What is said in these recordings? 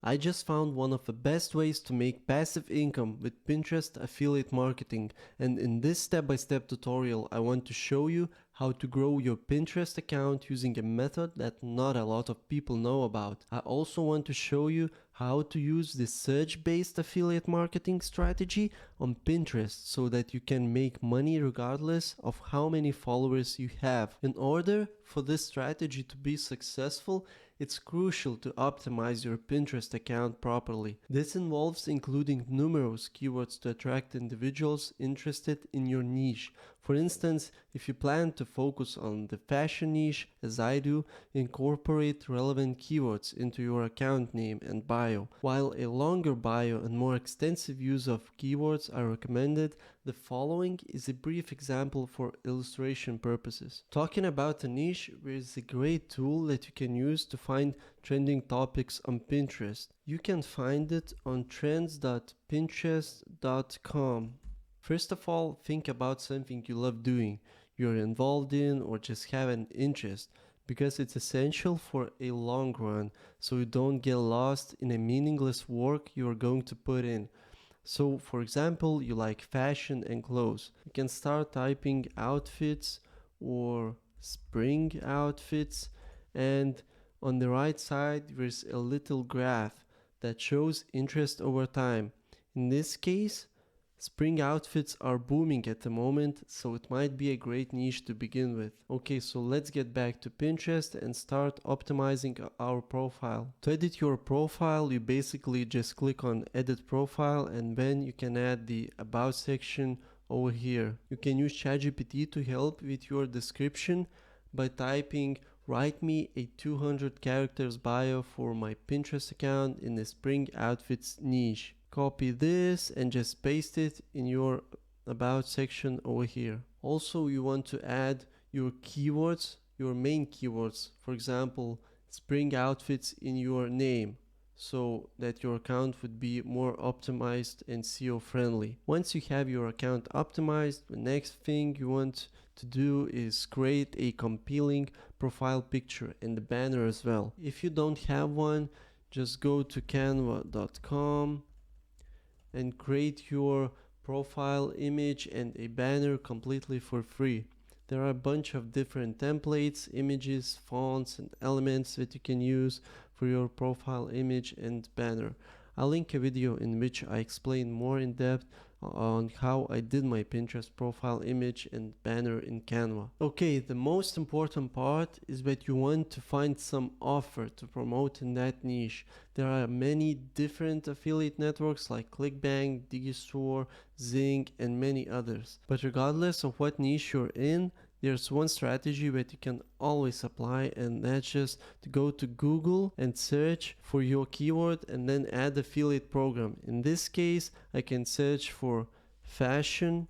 I just found one of the best ways to make passive income with Pinterest affiliate marketing, and in this step-by-step tutorial I want to show you how to grow your Pinterest account using a method that not a lot of people know about. I also want to show you how to use this search-based affiliate marketing strategy on Pinterest so that you can make money regardless of how many followers you have. In order for this strategy to be successful, it's crucial to optimize your Pinterest account properly. This involves including numerous keywords to attract individuals interested in your niche. For instance, if you plan to focus on the fashion niche, as I do, incorporate relevant keywords into your account name and bio. While a longer bio and more extensive use of keywords are recommended, the following is a brief example for illustration purposes. Talking about a niche, there is a great tool that you can use to find trending topics on Pinterest. You can find it on trends.pinterest.com. First of all, think about something you love doing, you're involved in, or just have an interest, because it's essential for a long run, so you don't get lost in a meaningless work you are going to put in. So, for example, you like fashion and clothes. You can start typing outfits or spring outfits, and on the right side there's a little graph that shows interest over time. In this case, spring outfits are booming at the moment, so it might be a great niche to begin with. Okay, so let's get back to Pinterest and start optimizing our profile. To edit your profile, you basically just click on Edit Profile, and then you can add the About section over here. You can use ChatGPT to help with your description by typing "Write me a 200 characters bio for my Pinterest account in the spring outfits niche." Copy this and just paste it in your About section over here. Also, you want to add your keywords, your main keywords, for example, spring outfits, in your name, so that your account would be more optimized and SEO friendly. Once you have your account optimized, the next thing you want to do is create a compelling profile picture and the banner as well. If you don't have one, just go to canva.com and create your profile image and a banner completely for free. There are a bunch of different templates, images, fonts, and elements that you can use for your profile image and banner. I'll link a video in which I explain more in depth on how I did my Pinterest profile image and banner in Canva. Okay, the most important part is that you want to find some offer to promote in that niche. There are many different affiliate networks like ClickBank, Digistore, Zing, and many others. But regardless of what niche you're in, there's one strategy that you can always apply, and that's just to go to Google and search for your keyword and then add affiliate program. In this case, I can search for fashion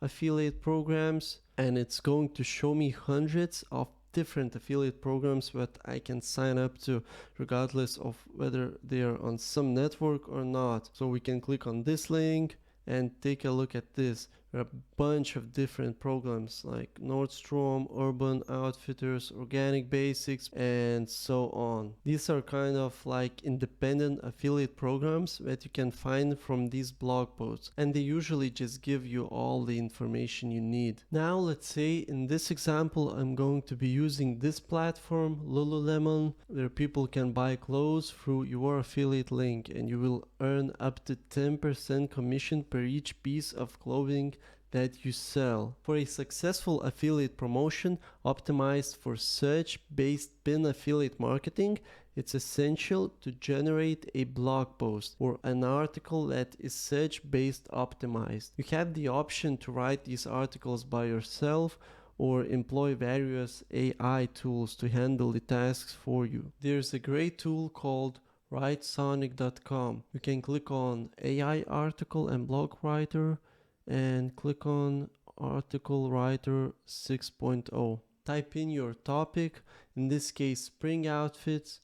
affiliate programs, and it's going to show me hundreds of different affiliate programs that I can sign up to regardless of whether they are on some network or not. So we can click on this link and take a look at this. There are a bunch of different programs like Nordstrom, Urban Outfitters, Organic Basics, and so on. These are kind of like independent affiliate programs that you can find from these blog posts, and they usually just give you all the information you need. Now let's say in this example I'm going to be using this platform, Lululemon, where people can buy clothes through your affiliate link, and you will earn up to 10% commission per each piece of clothing that you sell. For a successful affiliate promotion optimized for search-based pin affiliate marketing, it's essential to generate a blog post or an article that is search-based optimized. You have the option to write these articles by yourself or employ various AI tools to handle the tasks for you. There's a great tool called writesonic.com. You can click on AI article and blog writer and click on Article Writer 6.0. Type in your topic, in this case spring outfits,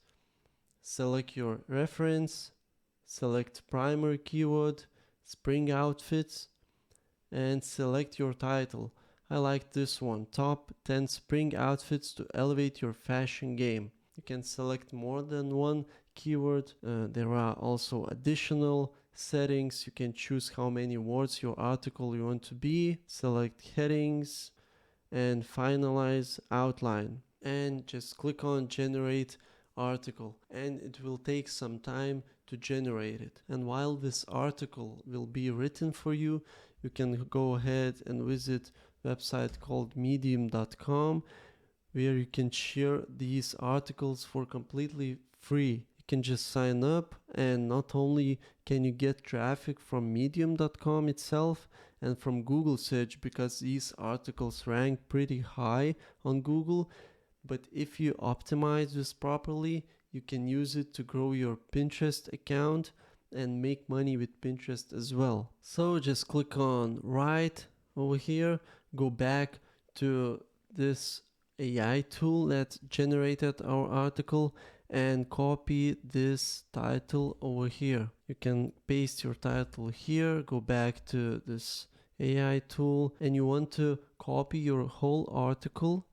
select your reference, select primary keyword, spring outfits, and select your title. I like this one, Top 10 Spring Outfits to Elevate Your Fashion Game. You can select more than one keyword. There are also additional settings. You can choose how many words your article you want to be, select headings, and finalize outline, and just click on generate article, and it will take some time to generate it. And while this article will be written for you, you can go ahead and visit a website called medium.com, where you can share these articles for completely free. You can just sign up, and not only can you get traffic from medium.com itself and from Google search, because these articles rank pretty high on Google, but if you optimize this properly, you can use it to grow your Pinterest account and make money with Pinterest as well. So just click on write over here, go back to this AI tool that generated our article, and copy this title over here. You can paste your title here, go back to this AI tool, and you want to copy your whole article,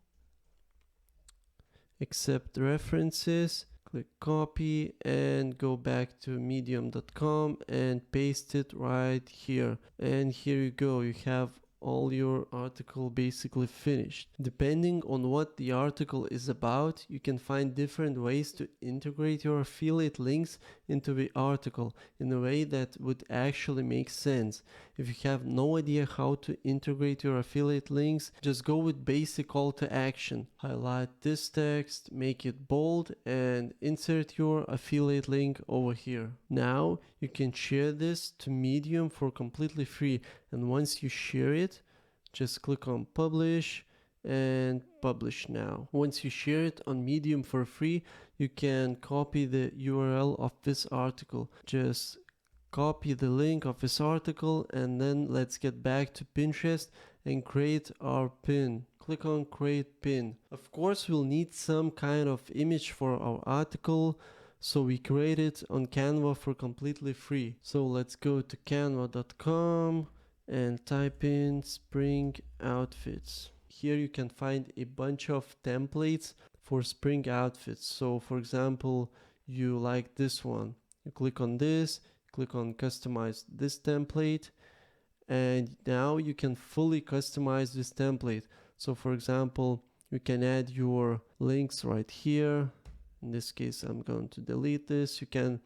accept references, click copy, and go back to medium.com and paste it right here. And here you go, you have all your article basically finished. Depending on what the article is about, you can find different ways to integrate your affiliate links into the article in a way that would actually make sense. If you have no idea how to integrate your affiliate links, just go with basic call to action. Highlight this text, make it bold, and insert your affiliate link over here. Now you can share this to Medium for completely free, and once you share it, just click on publish and publish now. Once you share it on Medium for free, you can copy the URL of this article. Just copy the link of this article, and then let's get back to Pinterest and create our pin. Click on create pin. Of course, we'll need some kind of image for our article, so we create it on Canva for completely free. So let's go to canva.com and type in spring outfits. Here you can find a bunch of templates for spring outfits. So for example, you like this one, you click on this, click on customize this template, and now you can fully customize this template. So for example, you can add your links right here. In this case, I'm going to delete this. You can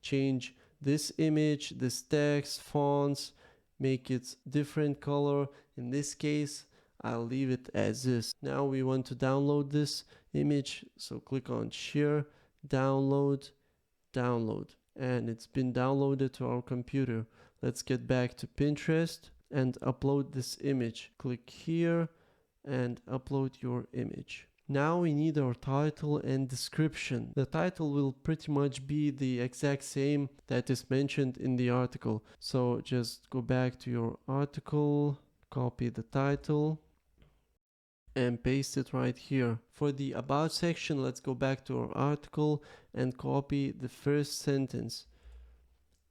change this image, this text, fonts, make it different color. In this case, I'll leave it as is. Now we want to download this image, so click on share, download, download, and it's been downloaded to our computer. Let's get back to Pinterest and upload this image. Click here and upload your image. Now we need our title and description. The title will pretty much be the exact same that is mentioned in the article. So just go back to your article, copy the title, and paste it right here. For the about section, let's go back to our article and copy the first sentence.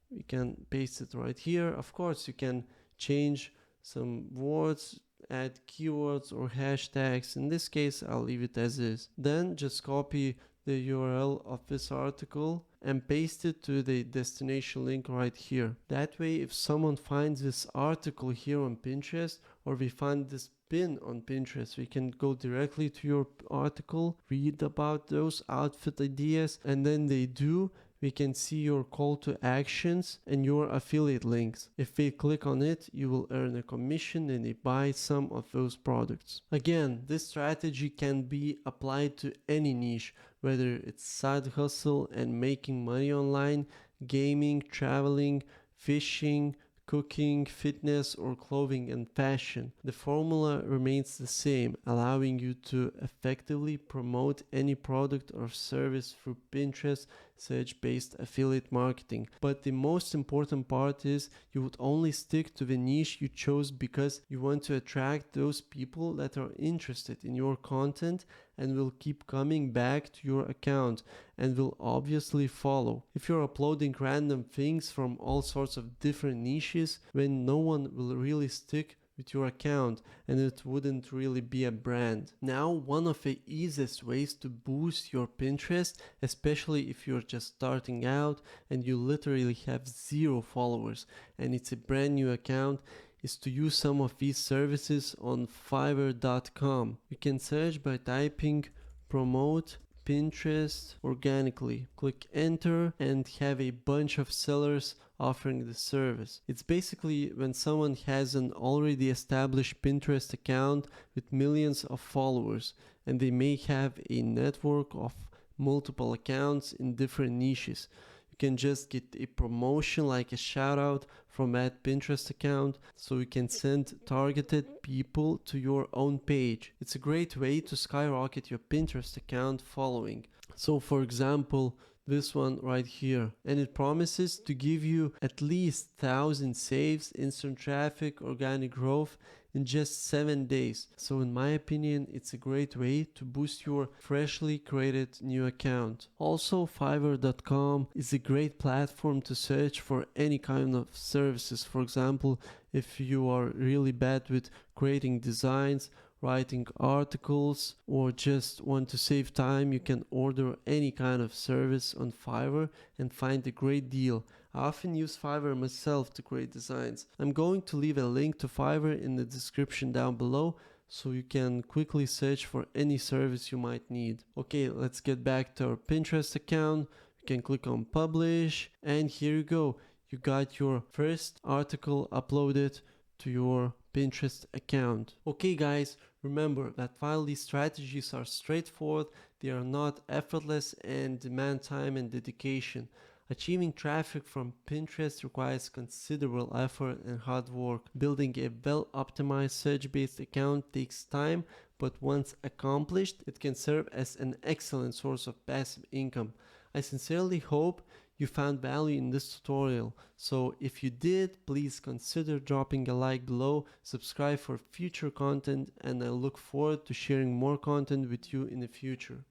We can paste it right here. Of course, you can change some words, add keywords or hashtags. In this case, I'll leave it as is. Then just copy the URL of this article and paste it to the destination link right here. That way, if someone finds this article here on Pinterest, or we find this pin on Pinterest, we can go directly to your article, read about those outfit ideas, and then they do, we can see your call to actions and your affiliate links. If they click on it, you will earn a commission and they buy some of those products. Again, this strategy can be applied to any niche, whether it's side hustle and making money online, gaming, traveling, fishing, cooking, fitness, or clothing and fashion. The formula remains the same, allowing you to effectively promote any product or service through Pinterest search-based affiliate marketing. But the most important part is you would only stick to the niche you chose because you want to attract those people that are interested in your content and will keep coming back to your account and will obviously follow. If you're uploading random things from all sorts of different niches, then no one will really stick with your account, and it wouldn't really be a brand. Now, one of the easiest ways to boost your Pinterest, especially if you're just starting out and you literally have 0 followers and it's a brand new account, is to use some of these services on Fiverr.com. You can search by typing promote Pinterest organically. Click enter and have a bunch of sellers offering the service. It's basically when someone has an already established Pinterest account with millions of followers and they may have a network of multiple accounts in different niches. You can just get a promotion like a shout out from that Pinterest account, so you can send targeted people to your own page. It's a great way to skyrocket your Pinterest account following. So for example, this one right here, and it promises to give you at least 1,000 saves, instant traffic, organic growth in just 7 days. So in my opinion, it's a great way to boost your freshly created new account. Also, Fiverr.com is a great platform to search for any kind of services. For example, if you are really bad with creating designs, writing articles, or just want to save time, you can order any kind of service on Fiverr and find a great deal. I often use Fiverr myself to create designs. I'm going to leave a link to Fiverr in the description down below so you can quickly search for any service you might need. Okay, let's get back to our Pinterest account. You can click on publish and here you go. You got your first article uploaded to your Pinterest account. Okay guys, remember that while these strategies are straightforward, they are not effortless and demand time and dedication. Achieving traffic from Pinterest requires considerable effort and hard work. Building a well-optimized search-based account takes time, but once accomplished, it can serve as an excellent source of passive income. I sincerely hope you found value in this tutorial. So if you did, please consider dropping a like below, subscribe for future content, and I look forward to sharing more content with you in the future.